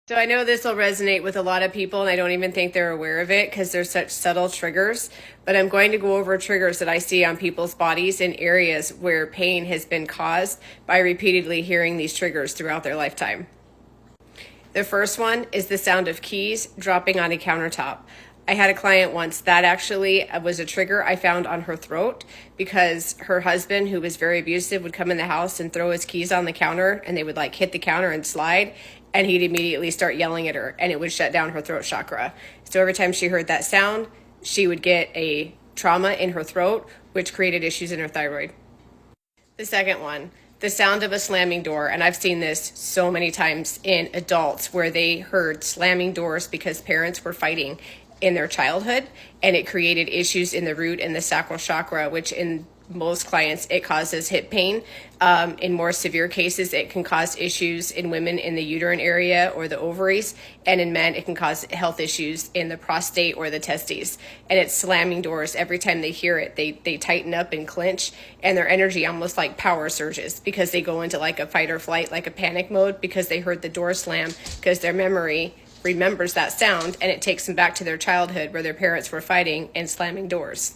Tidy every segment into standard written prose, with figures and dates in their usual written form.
So I know this will resonate with a lot of people, and I don't even think they're aware of it because they're such subtle triggers. But I'm going to go over triggers that I see on people's bodies in areas where pain has been caused by repeatedly hearing these triggers throughout their lifetime. The first one is the sound of keys dropping on a countertop. I had a client once that actually was a trigger I found on her throat because her husband, who was very abusive, would come in the house and throw his keys on the counter, and they would like hit the counter and slide, and he'd immediately start yelling at her, and it would shut down her throat chakra. So every time she heard that sound, she would get a trauma in her throat, which created issues in her thyroid. The second one, the sound of a slamming door. And I've seen this so many times in adults where they heard slamming doors because parents were fighting in their childhood, and it created issues in the root and the sacral chakra, which in most clients it causes hip pain. In more severe cases, it can cause issues in women in the uterine area or the ovaries, and in men it can cause health issues in the prostate or the testes. And it's slamming doors. Every time they hear it, they tighten up and clench, and their energy almost like power surges because they go into like a fight or flight, like a panic mode, because they heard the door slam, because their memory remembers that sound, and it takes them back to their childhood where their parents were fighting and slamming doors.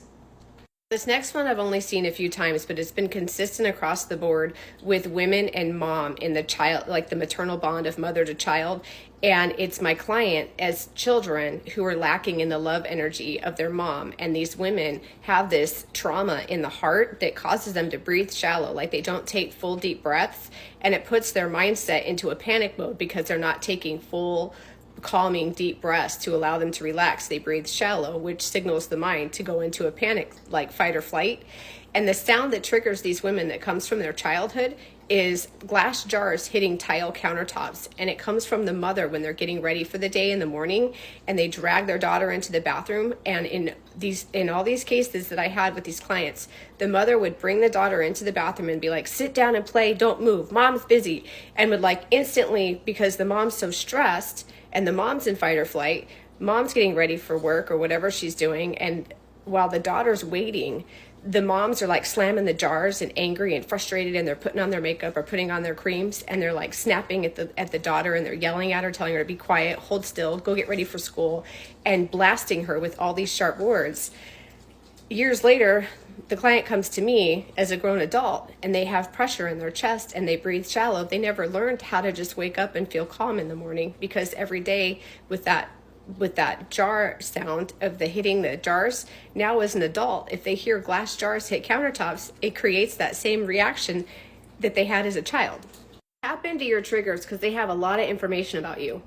This next one I've only seen a few times, but it's been consistent across the board with women and mom in the child, like the maternal bond of mother to child. And it's my client as children who are lacking in the love energy of their mom. And these women have this trauma in the heart that causes them to breathe shallow, like they don't take full deep breaths. And it puts their mindset into a panic mode because they're not taking full calming deep breaths to allow them to relax. They breathe shallow, which signals the mind to go into a panic, like fight or flight. And the sound that triggers these women that comes from their childhood is glass jars hitting tile countertops. And it comes from the mother when they're getting ready for the day in the morning, and they drag their daughter into the bathroom. And in all these cases that I had with these clients, the mother would bring the daughter into the bathroom and be like, sit down and play, don't move, mom's busy. And would like instantly, because the mom's so stressed and the mom's in fight or flight, mom's getting ready for work or whatever she's doing, and while the daughter's waiting, the moms are like slamming the jars and angry and frustrated, and they're putting on their makeup or putting on their creams, and they're like snapping at the daughter, and they're yelling at her, telling her to be quiet, hold still, go get ready for school, and blasting her with all these sharp words. Years later, the client comes to me as a grown adult, and they have pressure in their chest and they breathe shallow. They never learned how to just wake up and feel calm in the morning, because every day with that jar sound of the hitting the jars, now as an adult, if they hear glass jars hit countertops, it creates that same reaction that they had as a child. Tap into your triggers because they have a lot of information about you.